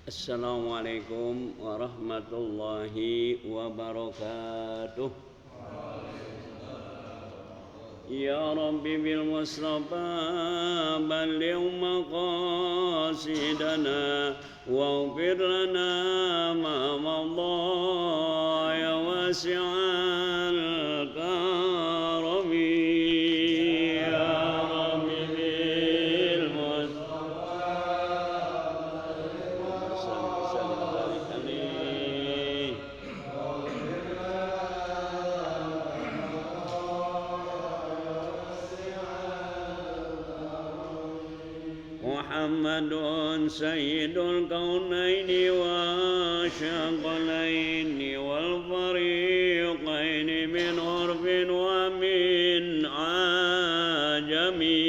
Assalamualaikum warahmatullahi wabarakatuh. Ya Rabbi bil Mustafa balligh maqasidana waghfir lana ma madha ya wasi'al karami. Muhammadun sayyidul kaunaini wa syaqalaini wal fariqaini min urfin wa min ajami.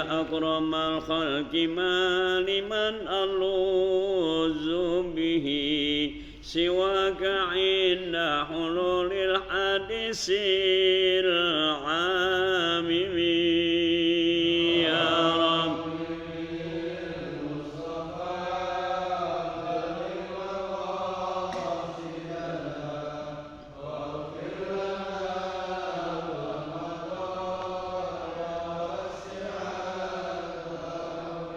أكرم الخلق ما لمن ألوذ به سواك عند حلول الحادث العامم يا رب.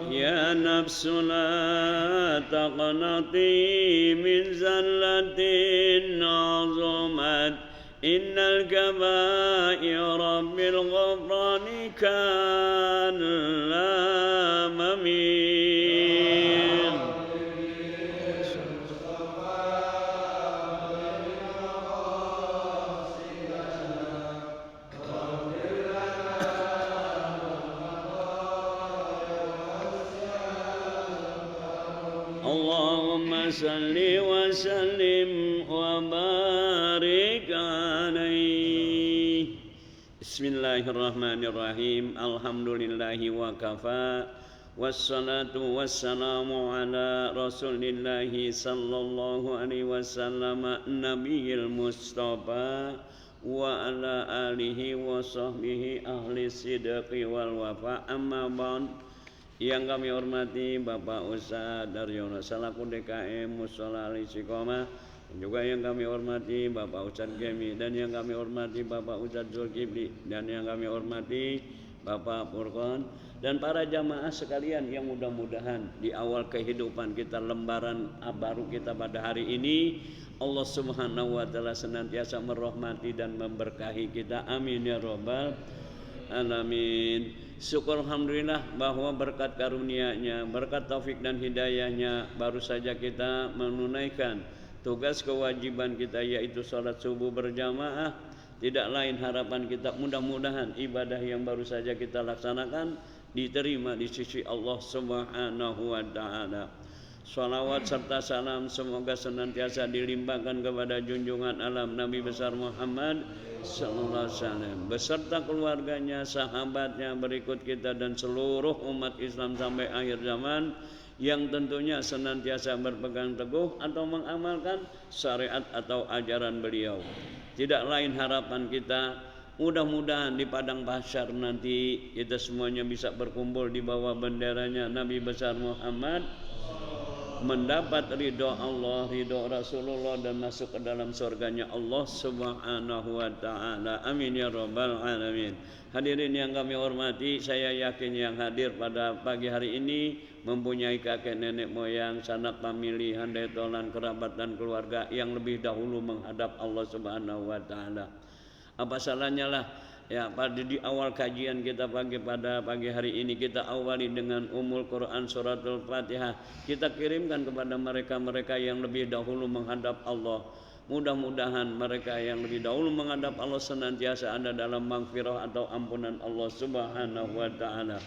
يا نفس لا تقنطي من زلة عظمت إن الكبائر بالغفران كان لا ممين. اللهم صل وسلم وبارك عليه. Bismillahirrahmanirrahim. Alhamdulillahi wa kafa. Wassalatu wassalamu ala rasulillahi sallallahu alaihi wasallam nabiyil mustafa wa ala alihi wa sahbihi ahli sidqi wal wafa. Amma ba'd. Yang kami hormati Bapak Ustadz Daryono selaku DKM Mushola Al-Istiqomah, dan juga yang kami hormati Bapak Ustadz Gemi, dan yang kami hormati Bapak Ustadz Zulkifli, dan yang kami hormati Bapak Furqon, dan para jamaah sekalian yang mudah-mudahan di awal kehidupan kita, lembaran baru kita pada hari ini, Allah Subhanahu wa Ta'ala senantiasa merahmati dan memberkahi kita. Amin ya rabbal alamin. Syukur alhamdulillah bahwa berkat karunia-Nya, berkat taufik dan hidayahnya, baru saja kita menunaikan tugas kewajiban kita, yaitu sholat subuh berjamaah. Tidak lain harapan kita, mudah-mudahan ibadah yang baru saja kita laksanakan diterima di sisi Allah Subhanahu wa Ta'ala. Salawat serta salam semoga senantiasa dilimpahkan kepada junjungan alam Nabi besar Muhammad sallallahu alaihi wasallam beserta keluarganya, sahabatnya, berikut kita dan seluruh umat Islam sampai akhir zaman, yang tentunya senantiasa berpegang teguh atau mengamalkan syariat atau ajaran beliau. Tidak lain harapan kita, mudah-mudahan di padang mahsyar nanti kita semuanya bisa berkumpul di bawah benderanya Nabi besar Muhammad, mendapat ridho Allah, ridho Rasulullah, dan masuk ke dalam surganya Allah Subhanahu wa Ta'ala. Amin ya rabbal alamin. Hadirin yang kami hormati, saya yakin yang hadir pada pagi hari ini mempunyai kakek nenek moyang, sanak famili, handai tolan, kerabat dan keluarga yang lebih dahulu menghadap Allah Subhanahu wa Ta'ala. Apa salahnya lah ya, pada di awal kajian kita pada pagi hari ini kita awali dengan Ummul Quran suratul Fatihah. Kita kirimkan kepada mereka-mereka yang lebih dahulu menghadap Allah. Mudah-mudahan mereka yang lebih dahulu menghadap Allah senantiasa ada dalam maghfirah atau ampunan Allah Subhanahu wa Ta'ala.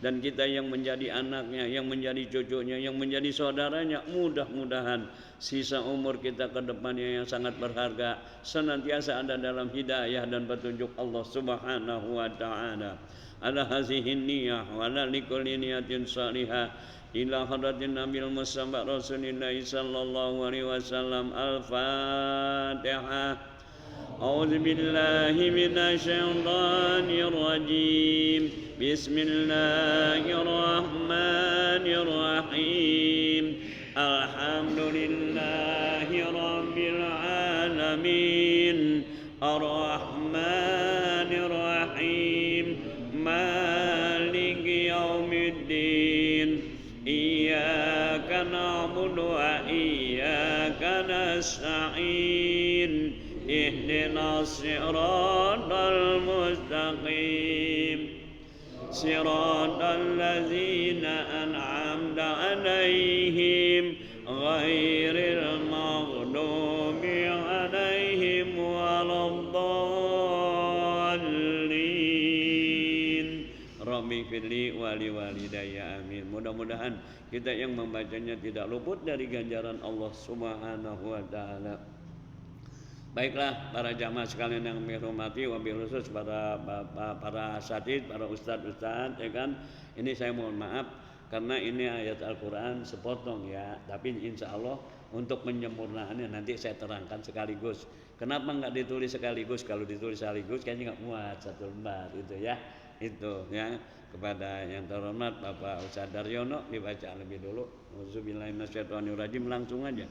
Dan kita yang menjadi anaknya, yang menjadi cucunya, yang menjadi saudaranya, mudah-mudahan sisa umur kita ke depannya yang sangat berharga senantiasa ada dalam hidayah dan petunjuk Allah Subhanahu wa Ta'ala. ala hazihi niyah wa ala likulli niyatin salihah ila hadratin nabil mustafa rasulillah sallallahu alaihi wasallam. Al-Fatihah. أعوذ بالله من الشيطان الرجيم بسم الله الرحمن الرحيم الحمد لله رب العالمين الرحمن الرحيم مالك يوم الدين إياك نعبد وإياك نستعين اهدنا الصراط المستقيم صراط الذين أنعمت عليهم غير المغضوب عليهم ولا الضالين. Rabbi firli wali walidayya amin. Mudah-mudahan kita yang membacanya tidak luput dari ganjaran Allah Subhanahu wa taala. Baiklah para jamaah sekalian yang kami hormati, wabil khusus para asatidz, para ustadz ya kan. Ini saya mohon maaf karena ini ayat Al-Qur'an sepotong ya, tapi insya Allah untuk penyempurnaannya nanti saya terangkan sekaligus. Kenapa nggak ditulis sekaligus? Kalau ditulis sekaligus kayaknya nggak muat satu lembar itu ya. Itu ya. Kepada yang terhormat Bapak Ustadz Daryono dibaca lebih dulu. Auzubillahi minasyaitonirrajim, langsung aja.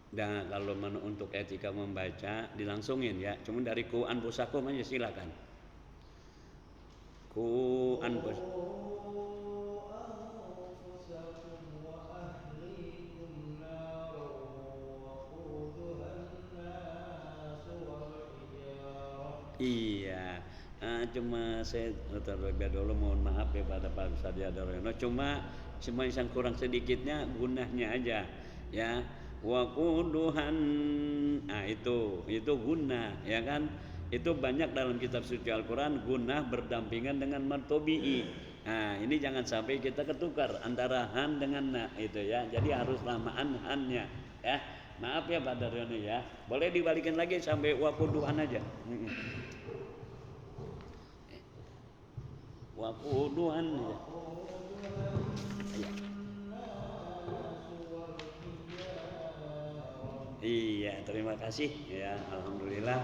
Dan kalau untuk etika membaca dilangsungin ya, cuma dari ku anfusakum aja silakan. Ku anfusakum iya, cuma saya terlebih dahulu mohon maaf ya pada Pak Ustadz Daryono, cuma yang kurang sedikitnya gunahnya aja ya. Waquduhan, itu guna ya kan, itu banyak dalam kitab suci Al-Quran guna berdampingan dengan martobi'i. Nah ini jangan sampai kita ketukar antara han dengan na itu ya, jadi harus lamaan hannya ya. Maaf ya Pak Daryono ya, boleh dibalikin lagi sampai waquduhan aja. Waquduhan ya. Iya, terima kasih ya, alhamdulillah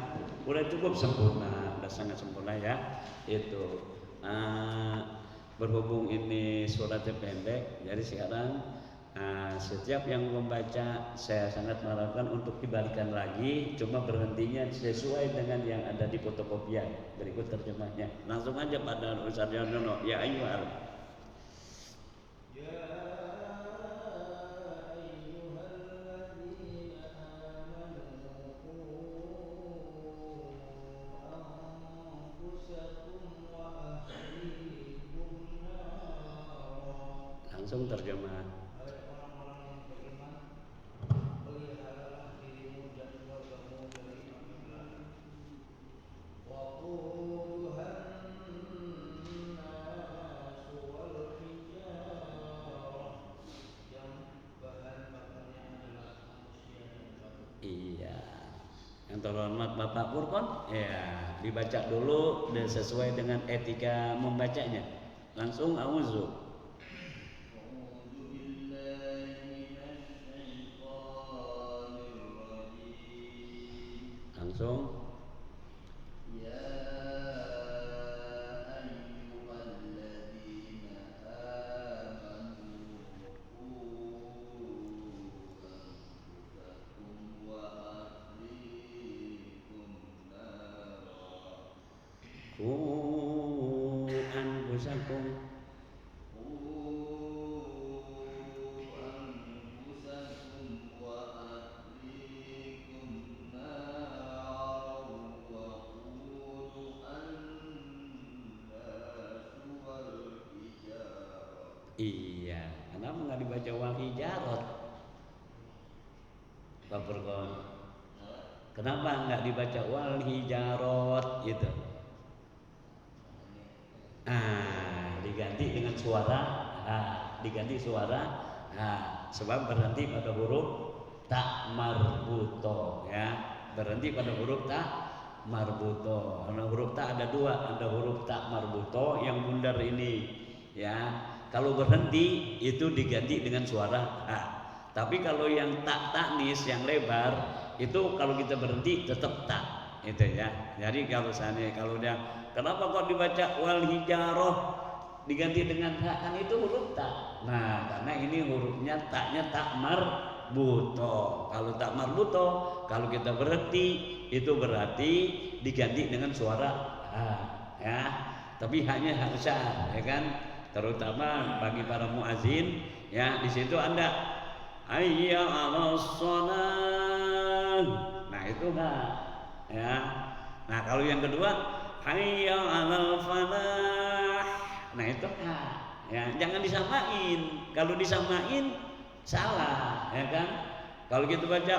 udah cukup sempurna, udah sangat sempurna ya. Itu berhubung ini suratnya pendek, jadi sekarang setiap yang membaca saya sangat mengharapkan untuk dibalikan lagi, cuma berhentinya sesuai dengan yang ada di fotokopian. Berikut terjemahnya, langsung aja pada Ustadz Daryono. Ya ayyuhal langsung terjemah. Iya, yang terhormat Bapak Furqon ya, dibaca dulu dan sesuai dengan etika membacanya. Langsung auzu. Langsung anfusakum iya, kenapa nggak dibaca wal hijarot Pak Furqon? Kenapa nggak dibaca wal hijarot gitu? Diganti dengan suara, diganti suara, sebab berhenti pada huruf tak marbuto, ya, berhenti pada huruf tak marbuto. Karena huruf tak ada dua, ada huruf tak marbuto yang bundar ini, ya. Kalau berhenti itu diganti dengan suara ha. Tapi kalau yang tak taknis yang lebar itu kalau kita berhenti tetap tak, itu ya. Jadi kalau dia kenapa kok dibaca wal hijaroh diganti dengan ha, kan itu huruf tak. Nah, karena ini hurufnya taknya tak marbuto. Kalau tak marbuto, kalau kita berhenti itu berarti diganti dengan suara ha, ya. Tapi hanya harus ya kan, terutama bagi para muazin, ya, di situ Anda hayya 'alas shalah. Nah, itu enggak, ya. Nah, kalau yang kedua hayya 'alal falah. Nah, itu enggak, ya. Jangan disamain. Kalau disamain salah, ya kan? Kalau kita baca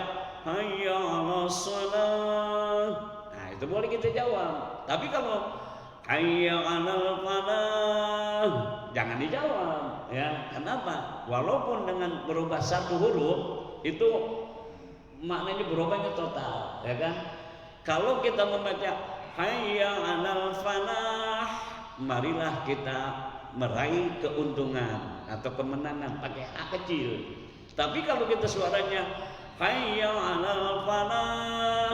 hayya 'alas shalah, nah itu boleh kita jawab. Tapi kalau hayya 'alal falah jangan dijawab, ya. Kenapa? Walaupun dengan berubah satu huruf itu maknanya berubahnya total, ya kan? Kalau kita membaca hayya 'alal falah, marilah kita meraih keuntungan atau kemenangan pakai A kecil. Tapi kalau kita suaranya hayya 'alal falah,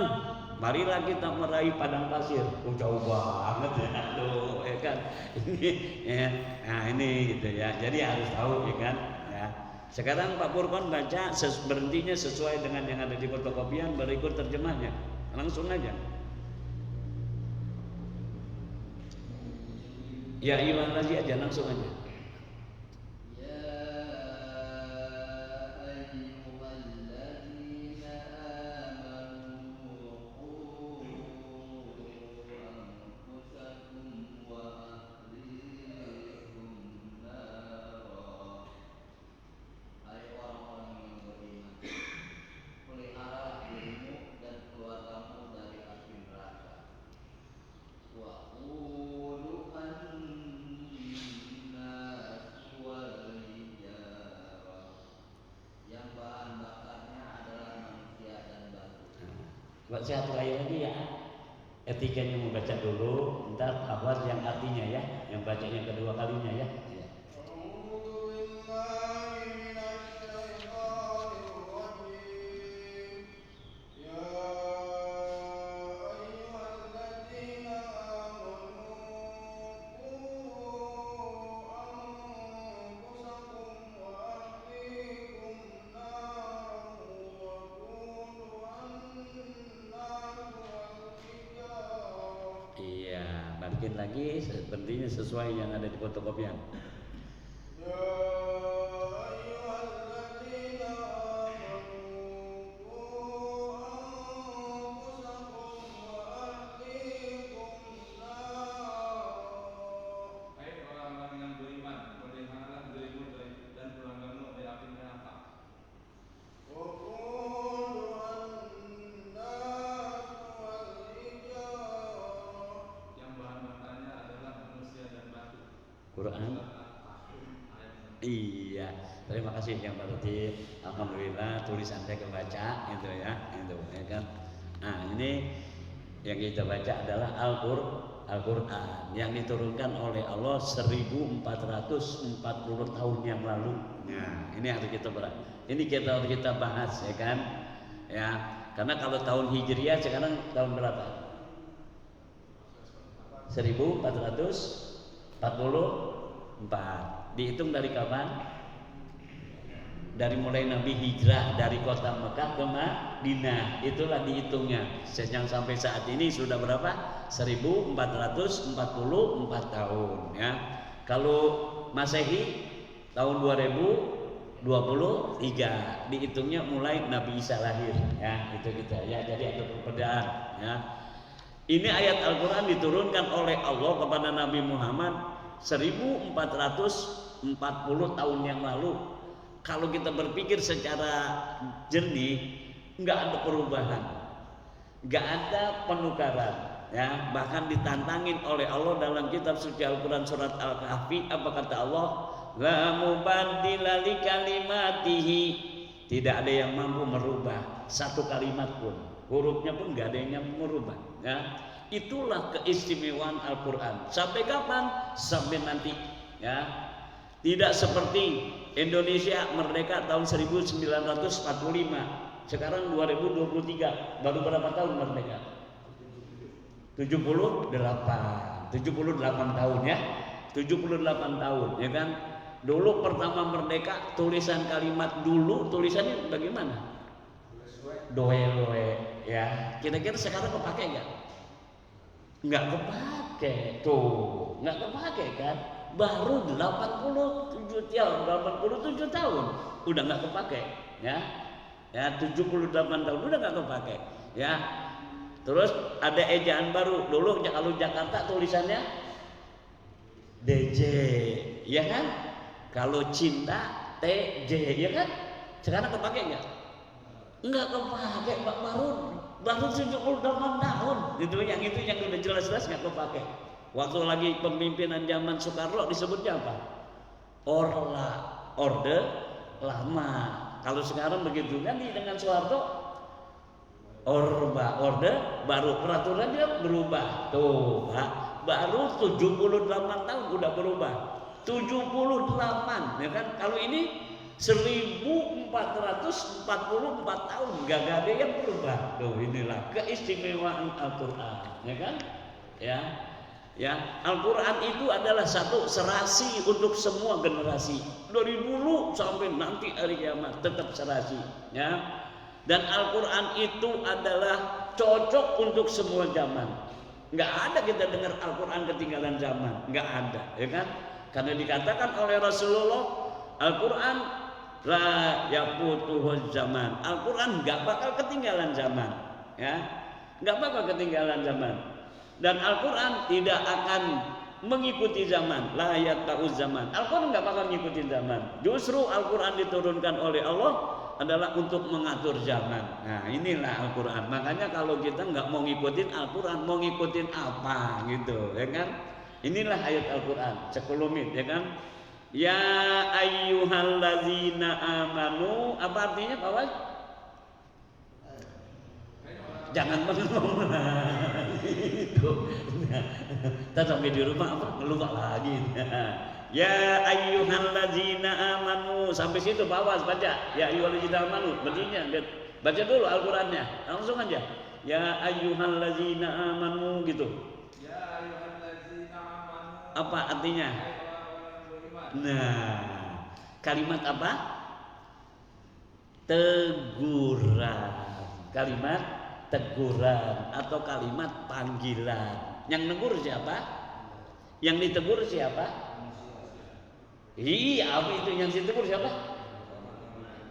marilah kita meraih padang pasir. Jauh banget ya, tuh, ya kan? Ini, ya, nah ini gitu ya. Jadi harus tahu, ya kan? Ya. Sekarang Pak Purkon baca berhentinya sesuai dengan yang ada di fotokopian, berikut terjemahnya. Langsung aja. Ya Iwan lagi aja, langsung aja. Buat saya terakhir lagi ya, etikanya membaca dulu, ntar akhwat yang artinya ya, yang bacanya kedua kalinya ya. Bikin lagi sepertinya sesuai yang ada di fotokopian. Quran. Iya, terima kasih yang berarti. Alhamdulillah tulisan saya kebaca gitu ya, itu ya kan. Nah, ini yang kita baca adalah Al-Quran yang diturunkan oleh Allah 1440 tahun yang lalu. Nah, ini harus kita harus kita bahas, ya kan? Ya, karena kalau tahun Hijriah sekarang tahun berapa? 1444. Dihitung dari kapan? Dari mulai Nabi hijrah dari kota Mekah ke Madinah, itulah dihitungnya. Yang sampai saat ini sudah berapa? 1444 tahun, ya. Kalau Masehi tahun 2023 dihitungnya mulai Nabi Isa lahir, ya. Itu kita ya. Jadi ada perbedaan, ya. Ini ayat Al-Quran diturunkan oleh Allah kepada Nabi Muhammad 1440 tahun yang lalu. Kalau kita berpikir secara jernih, nggak ada perubahan. Gak ada penukaran. Ya, bahkan ditantangin oleh Allah dalam kitab suci Al-Quran surat Al-Kahfi, apa kata Allah? La mubaddila li kalimatihi. Tidak ada yang mampu merubah satu kalimat pun, hurufnya pun gak ada yang merubah. Ya, itulah keistimewaan Al-Quran. Sampai kapan? Sampai nanti. Ya, tidak seperti Indonesia merdeka tahun 1945. Sekarang 2023, baru berapa tahun merdeka? 78 tahun ya. 78 tahun ya kan. Dulu pertama merdeka tulisan kalimat dulu tulisannya bagaimana? Doe ya. Kira-kira sekarang kepake enggak? Enggak kepake. Tuh, enggak kepake kan? Baru 87 tahun udah enggak kepake ya. Ya 78 tahun udah enggak kepake ya. Terus ada ejaan baru. Dulu kalau Jakarta tulisannya DJ, ya kan? Kalau cinta TJ, ya kan? Sekarang kepake enggak? Enggak kepake, baru 78 tahun. Itu yang udah jelas-jelas enggak kepake. Waktu lagi pemimpinan zaman Soekarno disebutnya apa? Orde Lama. Kalau sekarang begitu kan dengan Soeharto orde baru, peraturannya berubah. Tuh, baru 78 tahun udah berubah. 78 ya kan. Kalau ini 1444 tahun gak ada yang berubah. Tuh, inilah keistimewaan Al-Quran ya kan. Ya, Al-Quran itu adalah satu serasi untuk semua generasi. Dari dulu sampai nanti hari kiamat tetap serasi ya. Dan Al-Quran itu adalah cocok untuk semua zaman. Nggak ada kita dengar Al-Quran ketinggalan zaman, nggak ada, ya kan? Karena dikatakan oleh Rasulullah, Al-Quran la yafutuhu zaman. Al-Quran nggak bakal ketinggalan zaman, ya, nggak bakal ketinggalan zaman. Dan Al-Quran tidak akan mengikuti zaman, la yata'uz zaman. Al-Quran nggak bakal ngikutin zaman. Justru Al-Quran diturunkan oleh Allah adalah untuk mengatur zaman. Nah, inilah Al-Quran. Makanya kalau kita nggak mau ngikutin Al-Quran, mau ngikutin apa gitu, ya kan? Inilah ayat Al-Quran, sekelumit, ya kan? Ya ayyuhallazina amanu, apa artinya Pak Wan? Jangan bengong itu. Kita sampai di rumah apa? Lupa lagi. Ya ayyuhallazina amanu, sampai situ bawas baca. Ya ayyuhallazina amanu, berarti baca dulu Al-Qur'annya. Langsung aja. Ya ayyuhallazina amanu gitu. Ya ayyuhallazina amanu. Apa artinya? Nah, kalimat apa? Teguran. Kalimat teguran atau kalimat panggilan. Yang negur siapa? Yang ditegur siapa? Iya, apa itu yang ditegur siapa?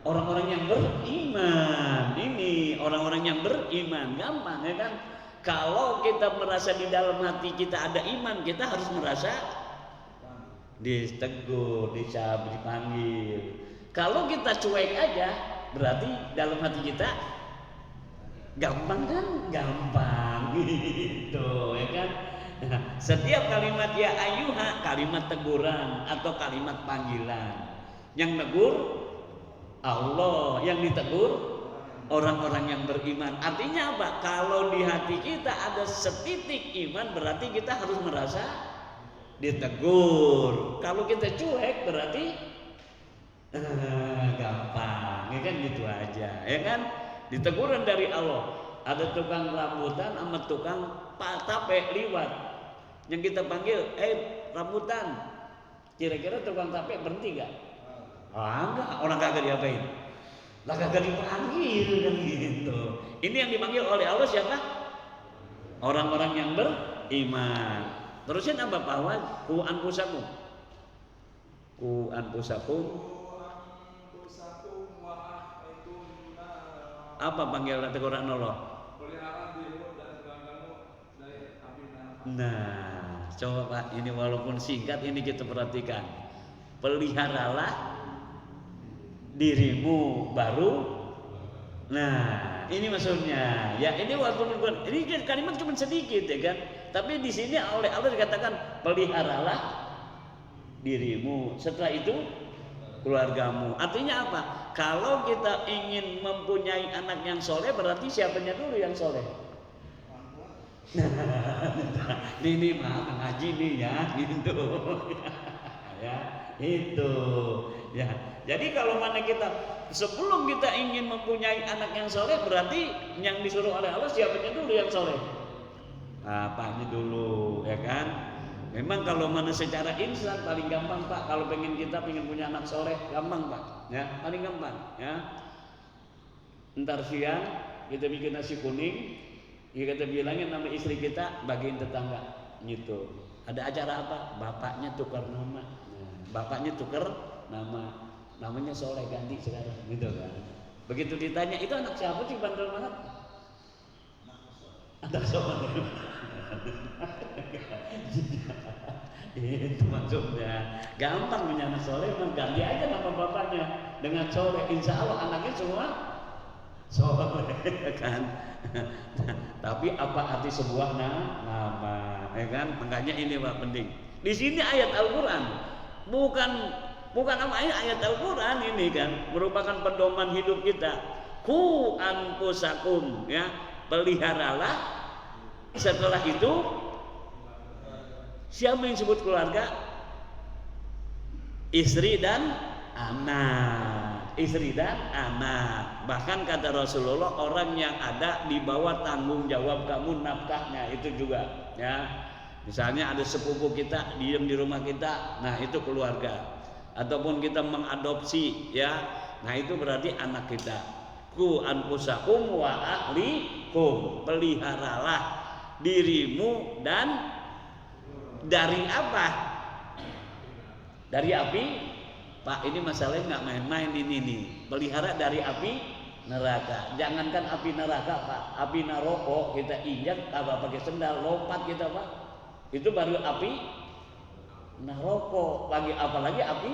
Orang-orang yang beriman. Ini orang-orang yang beriman. Gampang ya kan? Kalau kita merasa di dalam hati kita ada iman, kita harus merasa ditegur, dipanggil. Kalau kita cuek aja, berarti dalam hati kita gampang kan? Gampang gitu ya kan? Setiap kalimat ya ayyuha kalimat teguran atau kalimat panggilan. Yang negur Allah, yang ditegur orang-orang yang beriman. Artinya apa? Kalau di hati kita ada setitik iman, berarti kita harus merasa ditegur. Kalau kita cuek berarti gampang, ya kan gitu aja, ya kan? Diteguran dari Allah. Ada tukang rambutan sama tukang tape liwat. Yang kita panggil, rambutan. Kira-kira tukang tape berhenti gak? Enggak, orang kagak diapain. Lah kagak dipanggil kan gitu. Ini yang dipanggil oleh Allah siapa? Orang-orang yang beriman. Terusin apa Pak Wan? Ku anfusakum. Ku anfusakum. Apa panggilan teguran Allah? Nah, coba Pak, ini walaupun singkat ini kita perhatikan. Peliharalah dirimu baru. Nah, ini maksudnya. Ya, ini walaupun ini kalimat cuma sedikit ya kan. Tapi di sini oleh Allah dikatakan peliharalah dirimu. Setelah itu keluargamu. Artinya apa? Kalau kita ingin mempunyai anak yang soleh, berarti siapanya dulu yang soleh? Ini mah ngaji nih ya, gitu. Ya, itu. Ya. Jadi kalau mana kita sebelum kita ingin mempunyai anak yang soleh, berarti yang disuruh oleh Allah siapanya dulu yang soleh? Apanya dulu, ya kan? Memang kalau mana secara insan paling gampang Pak, kalau pengen punya anak soleh, gampang Pak, ya paling gampang, ya. Ntar siang kita bikin nasi kuning, kita bilangin nama istri kita, bagiin tetangga, gitu. Ada acara apa? Bapaknya tukar nama, bapaknya tukar namanya soleh ganti sekarang, gitu kan. Begitu ditanya itu anak siapa sih bandel banget? Anak soleh. Itu maksudnya gampang punya anak soleh, ganti aja nama bapaknya dengan soleh, insya Allah anaknya semua soleh kan. Tapi apa arti sebuah nama, ya kan? Makanya ini Pak penting. Di sini ayat Al-Quran bukan ayat Al-Quran ini kan merupakan pedoman hidup kita. Ku anfusakum, ya, peliharalah. Setelah itu siapa yang disebut keluarga? Istri dan anak. Istri dan anak. Bahkan kata Rasulullah, orang yang ada di bawah tanggung jawab kamu nafkahnya, itu juga, ya. Misalnya ada sepupu kita diem di rumah kita, nah itu keluarga. Ataupun kita mengadopsi, ya, nah itu berarti anak kita. Ku anfusakum wa ahlikum, peliharalah dirimu dan dari apa? Dari api. Pak, ini masalahnya nggak main-main ini nih. Pelihara dari api neraka. Jangankan api neraka Pak, api naroko kita injak apa pakai sendal lompat kita Pak, itu baru api naroko. Apalagi api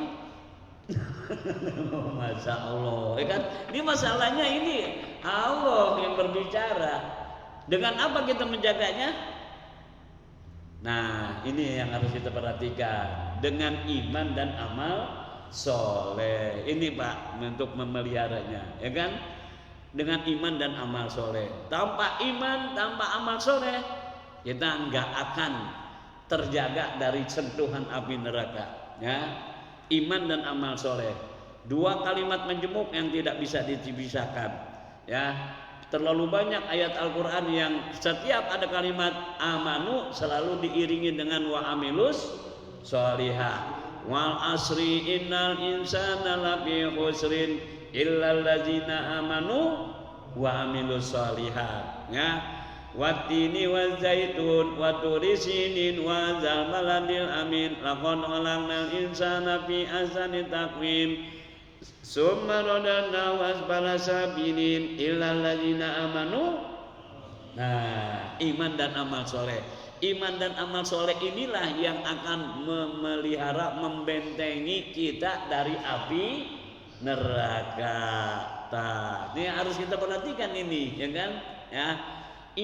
Masya Allah, ya kan? Ini masalahnya ini Allah yang berbicara. Dengan apa kita menjaganya? Nah, ini yang harus kita perhatikan. Dengan iman dan amal soleh. Ini Pak, untuk memeliharanya, ya kan? Dengan iman dan amal soleh. Tanpa iman, tanpa amal soleh, kita nggak akan terjaga dari sentuhan api neraka, ya. Iman dan amal soleh, dua kalimat menjemuk yang tidak bisa dipisahkan, ya. Terlalu banyak ayat Al-Quran yang setiap ada kalimat amanu selalu diiringi dengan wa amilus sholihah. Wal asri innal insana lafi khusrin illal ladzina amanu wa amilus sholihah, ya. Wattini waz zaitun wa turi sinin wa zal baladil amin laqad khalaqnal insana fi ahsani taqwim summa radadna wasfala sabilin illal ladzina amanu. Nah, iman dan amal soleh. Iman dan amal soleh inilah yang akan memelihara, membentengi kita dari api neraka. Nah, ini harus kita perhatikan ini, ya kan? Ya,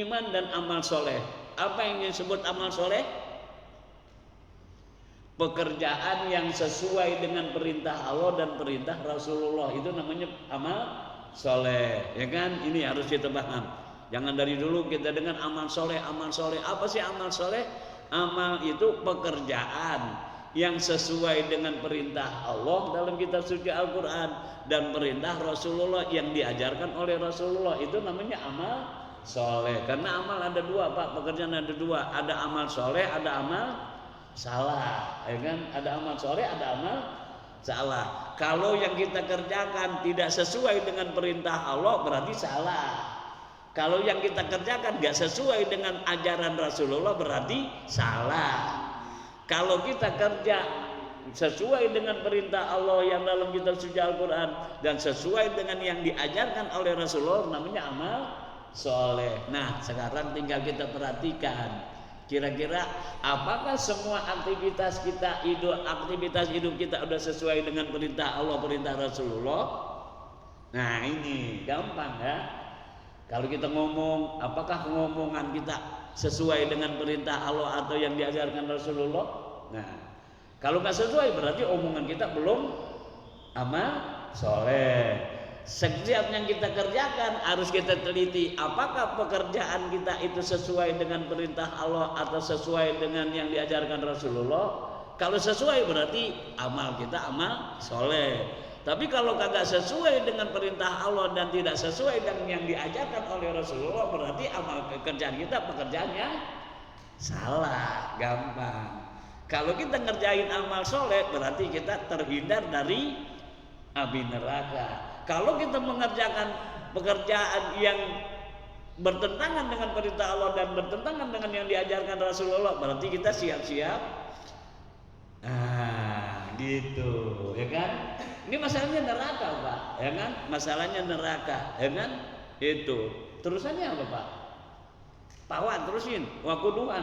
iman dan amal soleh. Apa yang disebut amal soleh? Pekerjaan yang sesuai dengan perintah Allah dan perintah Rasulullah, itu namanya amal soleh, ya kan? Ini harus kita paham. Jangan dari dulu kita dengan amal soleh, amal soleh. Apa sih amal soleh? Amal itu pekerjaan yang sesuai dengan perintah Allah dalam kitab suci Al-Quran dan perintah Rasulullah yang diajarkan oleh Rasulullah, itu namanya amal soleh. Karena amal ada dua Pak, pekerjaan ada dua. Ada amal soleh, ada amal salah, ya kan? Ada amal soleh, ada amal salah. Kalau yang kita kerjakan tidak sesuai dengan perintah Allah, berarti salah. Kalau yang kita kerjakan gak sesuai dengan ajaran Rasulullah, berarti salah. Kalau kita kerja sesuai dengan perintah Allah yang dalam kitab suci Al-Quran dan sesuai dengan yang diajarkan oleh Rasulullah, namanya amal soleh. Nah, sekarang tinggal kita perhatikan, kira-kira apakah semua aktivitas hidup kita sudah sesuai dengan perintah Allah, perintah Rasulullah? Nah, ini gampang ya. Kalau kita ngomong, apakah ngomongan kita sesuai dengan perintah Allah atau yang diajarkan Rasulullah? Nah, kalau nggak sesuai berarti omongan kita belum amal soleh. Setiap yang kita kerjakan harus kita teliti, apakah pekerjaan kita itu sesuai dengan perintah Allah atau sesuai dengan yang diajarkan Rasulullah. Kalau sesuai berarti amal kita amal soleh. Tapi kalau kagak sesuai dengan perintah Allah dan tidak sesuai dengan yang diajarkan oleh Rasulullah, berarti amal pekerjaan kita pekerjaan yang salah, gampang. Kalau kita ngerjain amal soleh, berarti kita terhindar dari api neraka. Kalau kita mengerjakan pekerjaan yang bertentangan dengan perintah Allah dan bertentangan dengan yang diajarkan Rasulullah, berarti kita siap-siap. Gitu, ya kan? Ini masalahnya neraka, Pak, ya kan? Masalahnya neraka, ya kan? Itu. Terusannya apa, Pak? Tawan, terusin. Wakuduhan.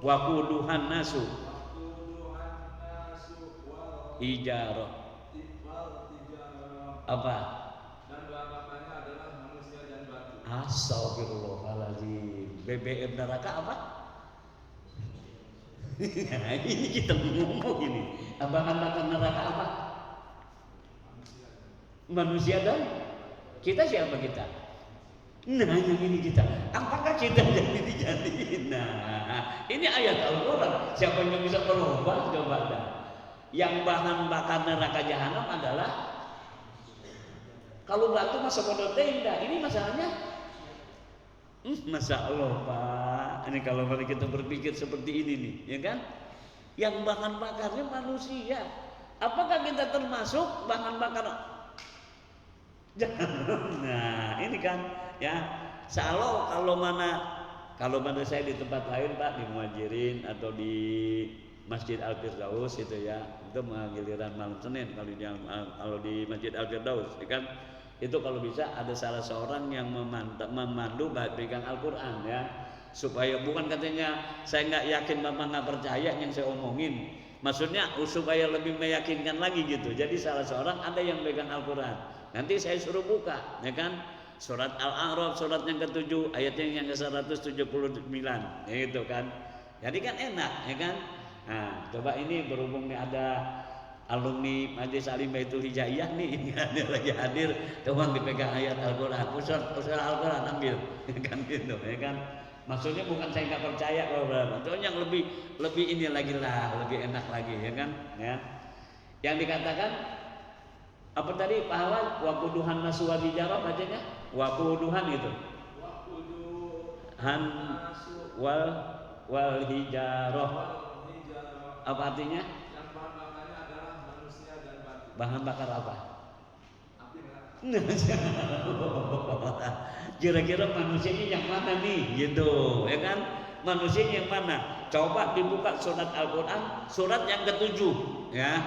Wakuduhan nasu. Ijarah. Apa? Dan bahan bakarnya adalah manusia dan batu. Astagfirullahaladzim. BBM neraka apa? Ini kita ngomong ini. Bahan bakar neraka apa? Manusia dan kita siapa kita? Nah, yang ini kita. Apakah kita jadi? Nah, ini ayat Al-Quran. Siapa yang bisa berubah? Coba dah. Yang bahan bakar neraka jahanam adalah kalau batu masa bodoh tenda. Ini masalahnya. Masya Allah, Pak. Ini kalau kita berpikir seperti ini nih, ya kan? Yang bahan bakarnya manusia. Apakah kita termasuk bahan bakar? Jangan. Nah, ini kan, ya. Kalau mana saya di tempat lain, Pak, di Muhajirin atau di Masjid Al-Firdaus itu ya, itu giliran malam Senin kalau di Masjid Al-Firdaus, ya kan? Itu kalau bisa ada salah seorang yang memandu pegang Al-Quran, ya, supaya bukan katanya saya nggak yakin bapak nggak percaya yang saya omongin, maksudnya supaya lebih meyakinkan lagi gitu. Jadi salah seorang ada yang pegang Al-Quran, nanti saya suruh buka, ya kan, surat Al-A'raf surat yang ke-7 ayatnya yang ke-179, ya gitu kan. Jadi kan enak, ya kan. Nah, coba ini berhubung nih ada alumni Majelis Alim Baitul Hijaiyah nih, ini ada lagi hadir, coba dipegang ayat Al-Quran, usul Al-Quran ambil, kan gitu, ya kan. Maksudnya bukan saya nggak percaya kalau berapa, itu yang lebih ini lagi lah, lebih enak lagi, ya kan, ya. Yang dikatakan apa tadi Pak Hawan? Wakuduhan nasuwa bijarah bacanya, wakuduhan itu. Han wal hijarah. Apa artinya? Bahan bakar apa? Kira-kira manusianya yang mana nih? Gitu, ya kan? Manusianya yang mana? Coba dibuka surat Al-Quran, surat yang ke-7, ya.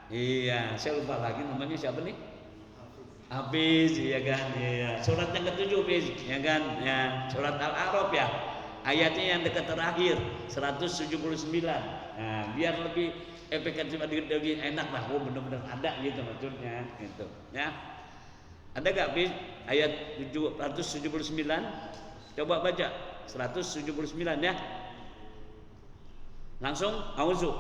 Iya, saya lupa lagi namanya siapa nih? Hafiz, ya kan? Iya, surat yang ke-7, Hafiz, ya kan? Ya, surat Al-A'raf ya. Ayatnya yang dekat terakhir 179. Nah, biar lebih efektif lebih enak lah, benar-benar ada gitu maksudnya gitu, ya. Ada gak Bis ayat 179? Coba baca 179 ya. Langsung auzu.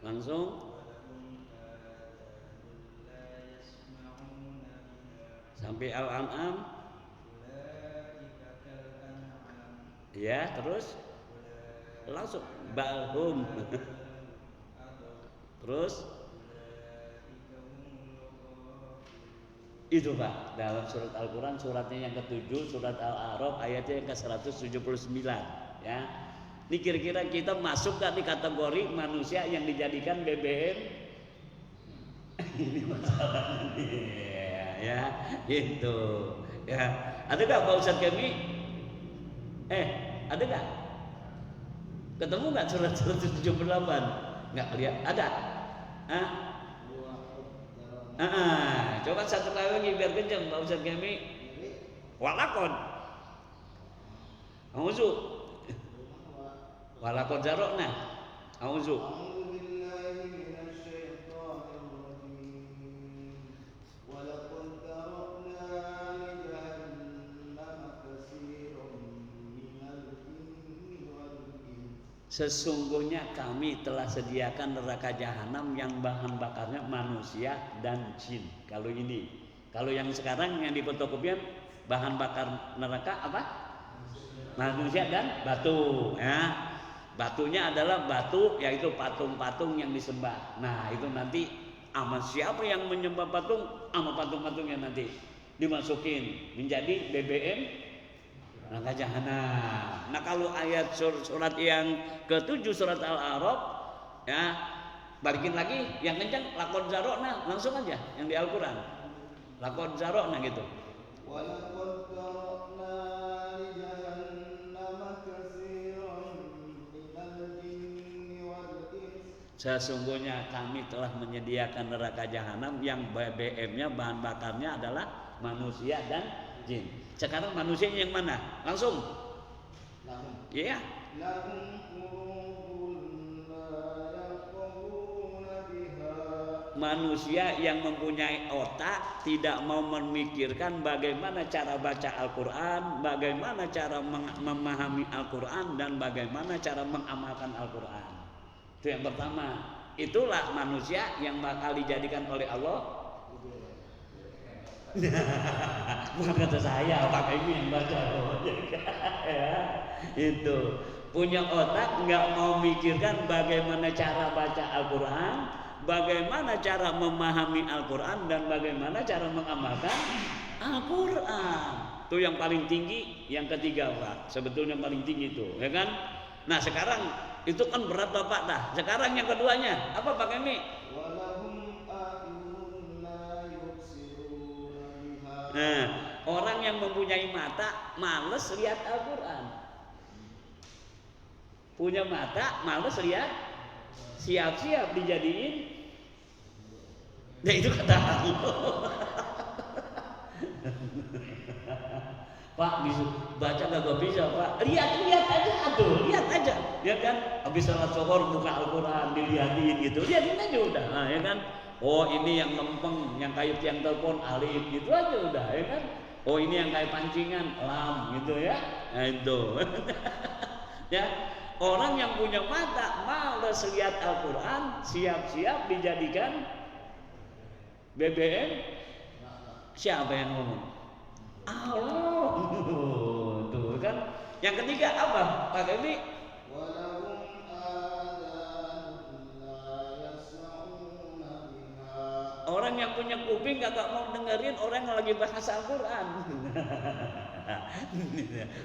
Langsung sampai Al-An'am, ya, terus langsung balhum terus itu Pak, dalam surat Al-Quran suratnya yang ke-7 surat Al-A'raf ayatnya yang ke-179, ya. Ini kira-kira kita masuk gak di kategori manusia yang dijadikan BBM? Ini masalahnya, ya, gitu, ya. Ada gak Pak Ustadz Kemi Ada nggak? Ketemu nggak surat 178? Nggak lihat? Ada? Coba satu kali lagi biar kenceng Pak Ustaz kami. Walakon. Auzu. Walakon zarokna. Auzu. Sesungguhnya kami telah sediakan neraka jahanam yang bahan bakarnya manusia dan jin. Kalau ini, kalau yang sekarang yang di fotokopian bahan bakar neraka apa? Manusia dan batu. Ya, batunya adalah batu, yaitu patung-patung yang disembah. Nah itu nanti sama siapa yang menyembah patung, sama patung-patungnya nanti dimasukin menjadi BBM neraka jahanam. Nah kalau ayat surat yang ke-7 surat Al-A'raf ya, balikin lagi yang kencang lakon zarokna, langsung aja yang di Al-Qur'an. Lakon zarokna gitu. Sesungguhnya kami telah menyediakan neraka jahanam yang BBM-nya bahan bakarnya adalah manusia dan jin. Sekarang manusianya yang mana? Langsung. Iya. Manusia yang mempunyai otak tidak mau memikirkan bagaimana cara baca Al-Quran, bagaimana cara memahami Al-Quran, dan bagaimana cara mengamalkan Al-Quran. Itu yang pertama. Itulah manusia yang bakal dijadikan oleh Allah. Bukan kata saya, Pak Emi yang baca. Ya, itu punya otak, nggak mau mikirkan bagaimana cara baca Al-Quran, bagaimana cara memahami Al-Quran, dan bagaimana cara mengamalkan Al-Quran. Itu yang paling tinggi, yang ketiga Pak. Sebetulnya yang paling tinggi itu, ya kan? Nah sekarang itu kan berat Bapak dah. Sekarang yang keduanya apa Pak Emi? Nah, orang yang mempunyai mata males lihat Al-Quran. Punya mata males lihat, siap-siap dijadiin. Nah itu kata Allah. Pak bisa baca gak bisa Pak? Lihat aja atuh, lihat aja, ya kan? Habis salat zuhur buka Al-Quran dilihatin gitu, lihatin aja udah, nah, ya kan? Oh ini yang lempeng, yang kayu tiang telepon alif gitu aja udah, ya kan? Oh ini yang kayak pancingan lam gitu ya, nah itu. Ya, orang yang punya mata malas lihat Al-Quran, siap-siap dijadikan BBM. Siapa yang ngomong? Allah. Tuh kan. Yang ketiga apa Pak Emi? Orang yang punya kuping kagak mau dengerin orang yang lagi bahas Al-Quran.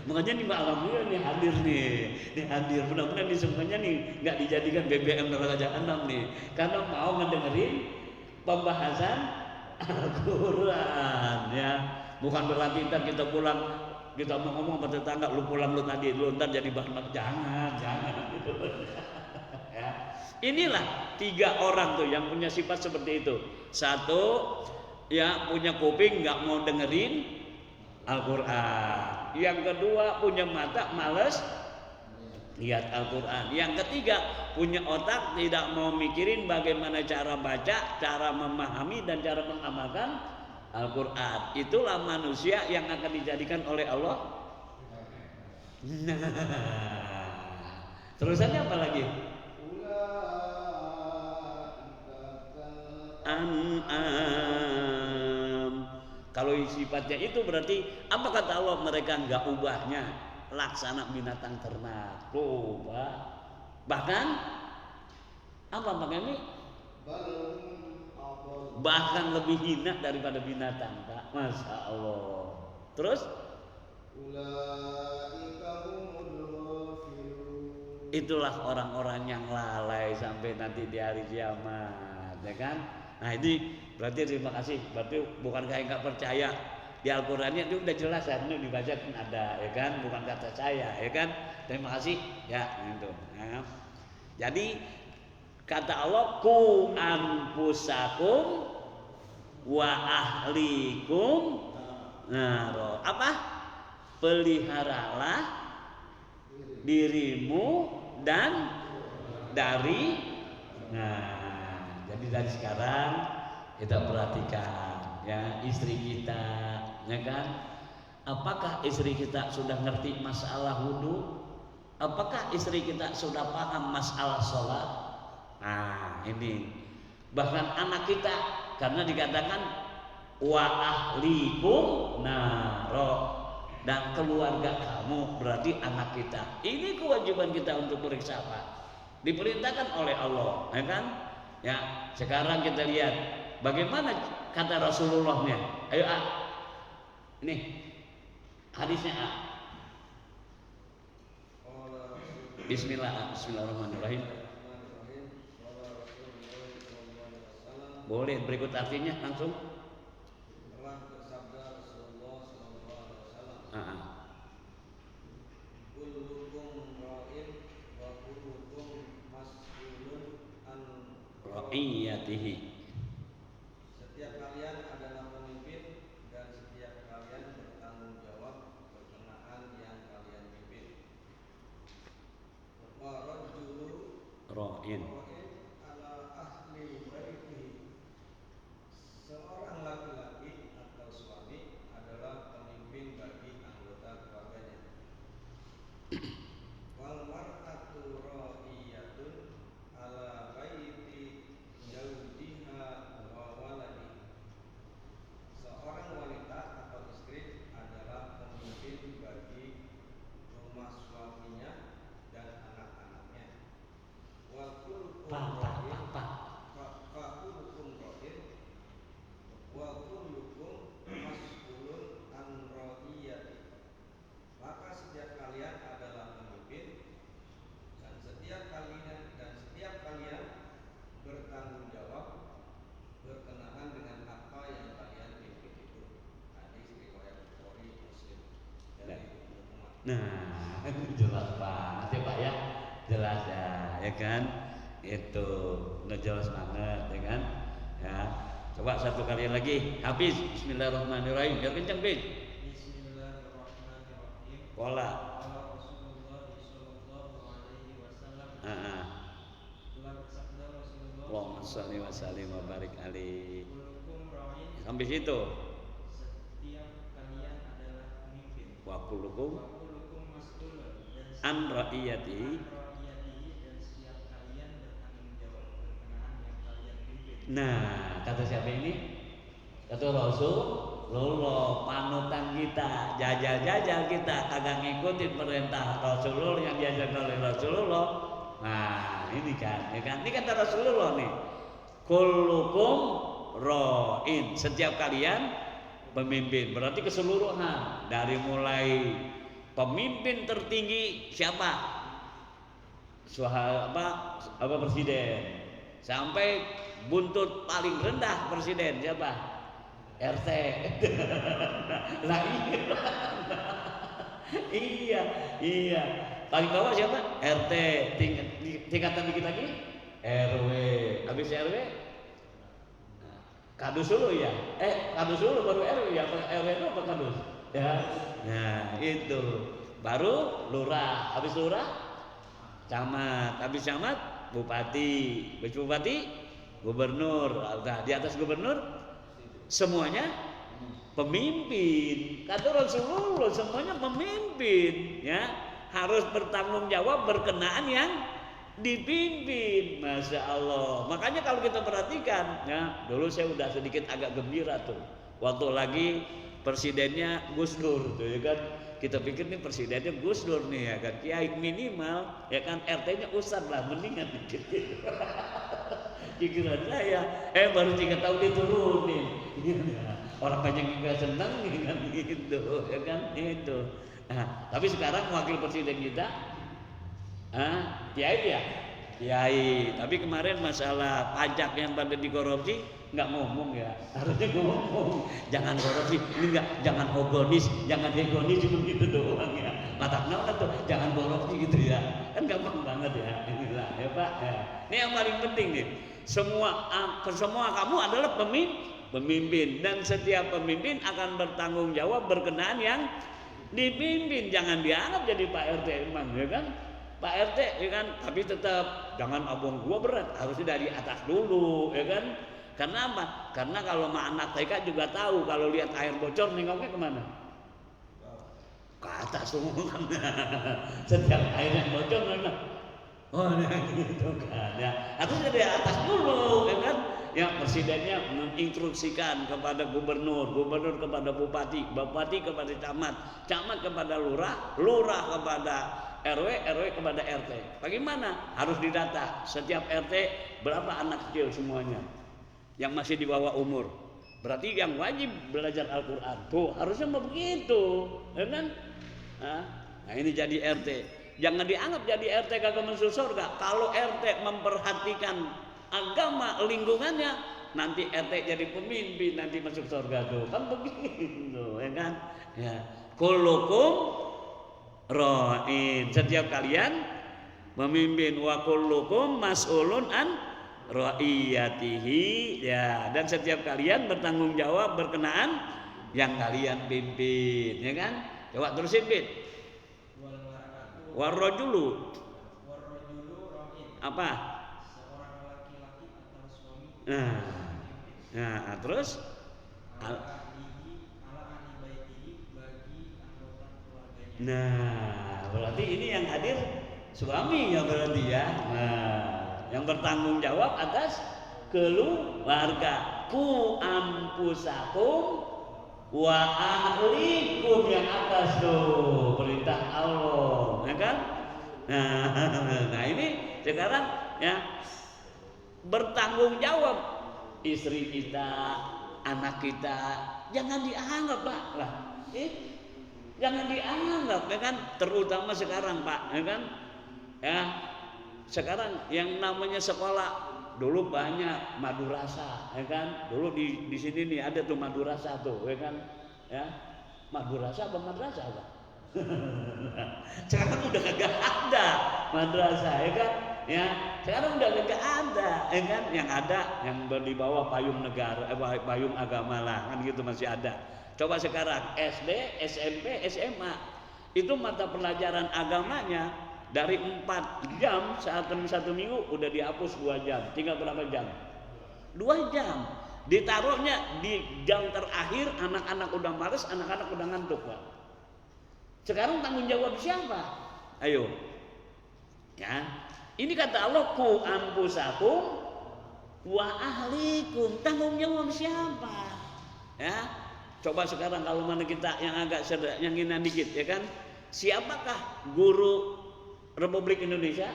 Makanya nih alhamdulillah nih hadir nih hadir. Mudah-mudahan nih semuanya nih nggak dijadikan BBM neraka jahanam nih, karena mau ngedengerin pembahasan Al-Quran ya. Bukan berarti ntar kita pulang kita mau ngomong sama tetangga, lu pulang lu tadi, lu ntar jadi bahan jangan gitu. Ya. Inilah 3 orang tuh yang punya sifat seperti itu. Satu, ya punya kuping nggak mau dengerin Al-Quran. Yang kedua punya mata males lihat Al-Quran. Yang ketiga punya otak tidak mau mikirin bagaimana cara baca, cara memahami dan cara mengamalkan Al-Quran. Itulah manusia yang akan dijadikan oleh Allah. Nah, terusannya apa lagi? Kalau sifatnya itu berarti apa kata Allah? Mereka nggak ubahnya, laksana binatang ternak. Coba. Bahkan apa makanya? Bahkan lebih hina daripada binatang, Pak. Masya Allah. Terus? Itulah orang-orang yang lalai sampai nanti di hari kiamat, ya kan? Nah ini berarti terima kasih. Berarti bukan kayak nggak percaya. Di Al-Qur'annya itu udah jelas kan, ini dibaca kan ada, ya kan, bukan kata saya, ya kan. Terima kasih, ya itu. Ya. Jadi kata Allah ku anfusakum wa ahlikum naro. Apa? Peliharalah dirimu dan dari jadi dari sekarang kita perhatikan ya istri kita, ya kan? Apakah istri kita sudah ngerti masalah wudu? Apakah istri kita sudah paham masalah sholat? Nah ini bahkan anak kita, karena dikatakan wa ahlikum naro, dan keluarga kamu berarti anak kita. Ini kewajiban kita untuk periksa apa? Diperintahkan oleh Allah, ya kan? Ya, sekarang kita lihat bagaimana kata Rasulullahnya. Ayo ini hadisnya Bismillahirrahmanirrahim. Boleh berikut artinya langsung. Telah bersabda Rasulullah SAW. Kullukum ra'in wa kullukum mas'ulun an ra'iyatihi. Setiap kalian adalah pemimpin dan setiap kalian bertanggung jawab berkenaan yang kalian pimpin. Wa rajulu Ra'in ala ahli baitihi. Seorang laki-laki atau suami adalah pemimpin bagi anggota keluarganya. Wal mar'atu ra'iyatun ala baiti zawjiha wa waladi. Seorang wanita atau istri adalah pemimpin bagi rumah suaminya dan anak-anaknya. Wa kullukum ra'in fa kullukum ra'in wa kullukum mas'ulun an ra'iyati. Maka setiap kalian adalah pemimpin dan setiap kalian bertanggung jawab berkenaan dengan apa yang kalian pimpin itu. Hadis riwayat Bukhari Muslim dari Umar. Nah, jelas banget ya Pak ya, jelas ya kan? Itu udah jelas banget, ya kan? Ya, coba satu kali lagi, habis. Bismillahirrahmanirrahim, biar kenceng Bin. Bismillahirrahmanirrahim. Pola. Rasulullah sallallahu alaihi wasallam. Telah bersabda Rasulullah Allahumma shalli wa sallim wa barik alaihi. Kullukum ra'in. Sampai situ. Setiap kalian adalah pemimpin. Wa kullukum Wa kullukum mas'ulun an ra'iyati. dan setiap kalian bertanggung jawab berkenaan yang kalian pimpin. Nah, kata siapa ini? Kata Rasulullah, panutan kita, jajal-jajal kita kagak ngikutin perintah Rasulullah yang diajarkan oleh Rasulullah. Nah, ini kan, ya kan? Ini kata Rasulullah nih. Kullukum ra'in. Setiap kalian pemimpin, berarti keseluruhan, dari mulai pemimpin tertinggi siapa? Apa presiden, sampai buntut paling rendah presiden siapa? RT. Lah iya. Paling bawah siapa? RT. Tingkatan dikit lagi RW. Habis RW kadus dulu ya. Kadus dulu baru RW ya. RW itu apa kadus? Ya. Nah, itu. Baru lurah. Habis lurah camat. Habis camat bupati. Habis bupati gubernur. Nah, di atas gubernur semuanya pemimpin. Kata Rasulullah semuanya pemimpin, ya. Harus bertanggung jawab berkenaan yang dipimpin. Masya Allah. Makanya kalau kita perhatikan, ya, dulu saya udah sedikit agak gembira tuh waktu lagi presidennya Gus Dur tuh, ya kan. Kita pikir nih presidennya Gus Dur nih, ya kan. Kiai minimal, ya kan, RT-nya Ustadz lah, mendingan dikit. Pikiran saya, baru 3 tahun diturunin. Orang banyak juga senang kan gitu, ya kan itu. Nah, tapi sekarang wakil presiden kita, Kiai ya, kiai. Tapi kemarin masalah pajak yang pada dikorupsi nggak ngomong ya, harusnya ngomong jangan korupsi, ini nggak, jangan ogonis, jangan hegonis, cuma gitu doang ya. Mata kenal tuh jangan korupsi gitu ya, kan gampang banget ya. Inilah ya Pak. Ya. Ini yang paling penting nih. Semua kamu adalah pemimpin dan setiap pemimpin akan bertanggung jawab berkenaan yang dipimpin. Jangan dianggap jadi Pak RT emang ya kan. Pak RT ya kan, tapi tetap jangan abang gua berat, harusnya dari atas dulu ya kan. Karena apa? Karena kalau anak TK juga tahu kalau lihat air bocor nengoknya kemana? Ke atas semua kan. Setiap air yang bocor memang oh gitu kan ya. Harus dari atas dulu ya kan. Ya presidennya menginstruksikan kepada gubernur, gubernur kepada bupati, bupati kepada camat, camat kepada lurah, lurah kepada RW, RW kepada RT. Bagaimana? Harus didata setiap RT berapa anak kecil semuanya yang masih di bawah umur. Berarti yang wajib belajar Al-Quran. Tuh harusnya begitu, ya kan? Nah ini jadi RT. Jangan dianggap jadi RT kagak masuk surga. Kalau RT memperhatikan agama lingkungannya, nanti RT jadi pemimpin, nanti masuk surga tuh. Kan begitu, ya kan? Ya. Kullukum ra'in. Setiap kalian memimpin, wa kullukum mas'ulun an ra'iyatihi ya, dan setiap kalian bertanggung jawab berkenaan yang kalian pimpin ya kan. Coba terusin Bin. Warrajulu apa? Seorang laki-laki atau suami. Nah terus nah berarti ini yang hadir suami ya berarti ya. Nah yang bertanggung jawab atas keluarga. Ku ampusakum wa ahlikum, yang atas tuh perintah Allah ya kan. Nah ini sekarang ya bertanggung jawab istri kita, anak kita, jangan dianggap Pak lah. Jangan dianggap ya kan, terutama sekarang Pak ya kan. Ya sekarang yang namanya sekolah dulu banyak madrasah ya kan. Dulu di sini nih ada tuh madrasah tuh ya kan. Ya madrasah apa madrasah Pak? Sekarang udah kagak ada madrasah ya kan. Ya sekarang udah kagak ada ya kan. Yang ada yang di bawah payung negara, payung agama lah kan gitu masih ada. Coba sekarang SD, SMP, SMA itu mata pelajaran agamanya dari 4 jam satu minggu udah dihapus 2 jam. Tinggal berapa jam? 2 jam. Ditaruhnya di jam terakhir, anak-anak udah males, anak-anak udah ngantuk Pak. Sekarang tanggung jawab siapa? Ayo. Ya. Ini kata Allah, ku ampusakum wa ahlikum. Tanggung jawab siapa? Ya. Coba sekarang kalau mana kita yang agak yang hina dikit ya kan. Siapakah guru Republik Indonesia?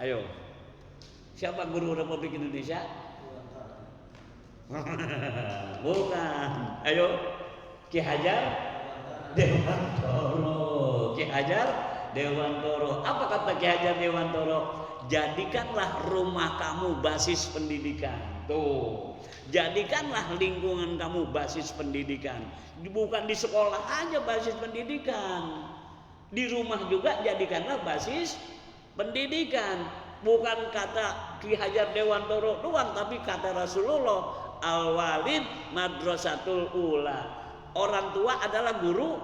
Ayo. Siapa guru Republik Indonesia? Bukan. Ayo. Ki Hajar Dewantoro. Ki Hajar Dewantoro. Apa kata Ki Hajar Dewantoro? Jadikanlah rumah kamu basis pendidikan. Tuh. Jadikanlah lingkungan kamu basis pendidikan. Bukan di sekolah aja basis pendidikan. Di rumah juga jadikanlah basis pendidikan. Bukan kata Ki Hajar Dewantoro doang, tapi kata Rasulullah, al-walid madrasatul ula. Orang tua adalah guru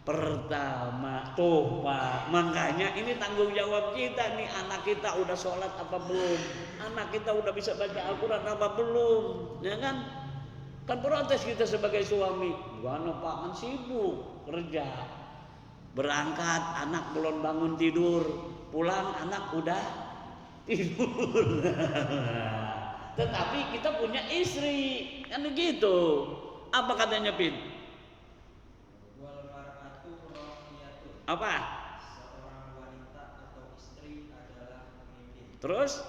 pertama. Tuh Pak, makanya ini tanggung jawab kita nih. Anak kita udah sholat apa belum? Anak kita udah bisa baca Al-Quran apa belum? Ya kan? Kan protes kita sebagai suami. Gimana Pak, kan sibuk kerja. Berangkat anak belum bangun tidur, pulang anak udah tidur. Tetapi kita punya istri, kan begitu. Apa katanya Pin? Apa? Seorang wanita atau istri adalah pemimpin. Terus?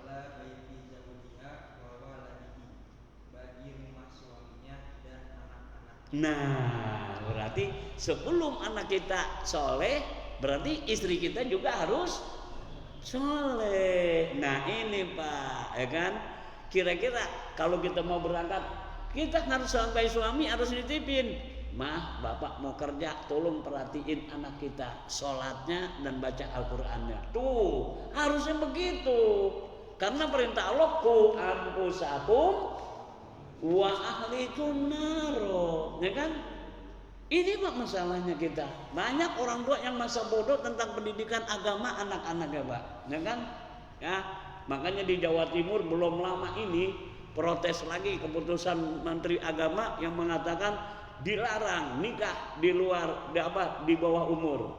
Ala baiti zawjiha wa waladihi, bagi rumah suaminya dan anak-anak. Nah, berarti sebelum anak kita soleh, berarti istri kita juga harus soleh. Nah ini Pak, ya kan? Kira-kira kalau kita mau berangkat, kita harus sampai suami harus nitipin, Mah, bapak mau kerja, tolong perhatiin anak kita, sholatnya dan baca Al-Qurannya. Tuh, harusnya begitu. Karena perintah Allah, ku anfusakum wa ahlikum naro, ya kan? Ini Pak masalahnya kita. Banyak orang tua yang masa bodoh tentang pendidikan agama anak-anaknya Pak, ya kan? Ya, makanya di Jawa Timur belum lama ini protes lagi keputusan Menteri Agama yang mengatakan dilarang nikah di luar di bawah umur,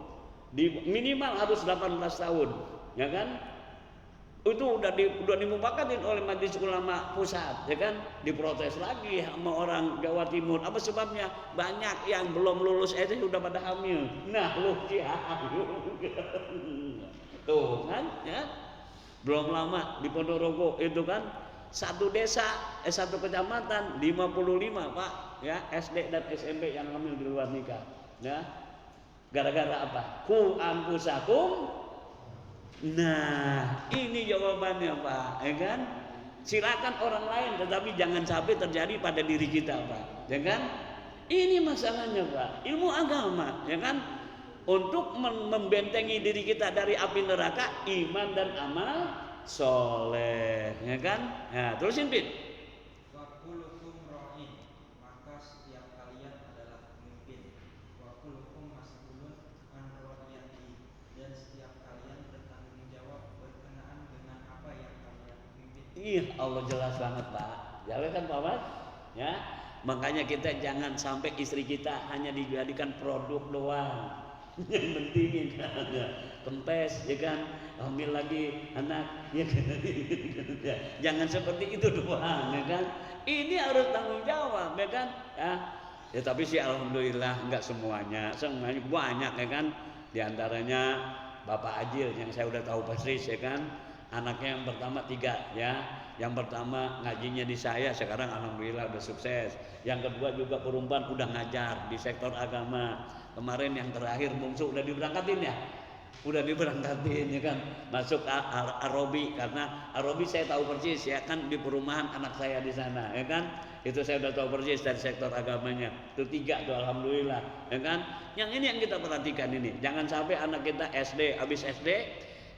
minimal harus 18 tahun, ya kan? Itu udah dimupakatin oleh Majelis Ulama Pusat, ya kan? Diprotes lagi sama orang Jawa Timur. Apa sebabnya? Banyak yang belum lulus SD sudah pada hamil. Nah, lu ya. Tuh kan, ya. Belum lama di Ponorogo itu kan satu desa, satu kecamatan 55 Pak, ya, SD dan SMP yang hamil di luar nikah, ya. Gara-gara apa? Ku anfusakum. Nah, ini jawabannya Pak, ya kan? Silakan orang lain, tetapi jangan sampai terjadi pada diri kita Pak, ya kan? Ini masalahnya Pak, ilmu agama, ya kan? Untuk membentengi diri kita dari api neraka, iman dan amal soleh, ya kan? Nah, terusin Pit. Wa kullukum ra'in, maka setiap kalian adalah pemimpin. Wa kullukum mas'ulun an ra'iyatihi, dan setiap kalian bertanggung jawab berkenaan dengan apa yang kalian pimpin. Iya, Allah jelas banget Pak. Jelas kan Pak Mas? Ya. Makanya kita jangan sampai istri kita hanya dijadikan produk doang. Yang penting kan, kempes, ya kan, hamil lagi anak, ya kan? Jangan seperti itu doang, ya kan? Ini harus tanggung jawab, ya kan? Ya tapi sih alhamdulillah enggak semuanya banyak, ya kan? Di antaranya Bapak Ajil yang saya udah tahu persis, ya kan? Anaknya yang pertama 3, ya. Yang pertama ngajinya di saya, sekarang alhamdulillah udah sukses. Yang kedua juga perempuan udah ngajar di sektor agama. Kemarin yang terakhir bungsu udah diberangkatin ya, udah diberangkatin, ya kan, masuk Arobi, karena Arobi saya tahu persis, ya kan, di perumahan anak saya di sana, ya kan, itu saya udah tahu persis dari sektor agamanya. Itu 3 tuh alhamdulillah, ya kan. Yang ini yang kita perhatikan ini, jangan sampai anak kita SD, habis SD,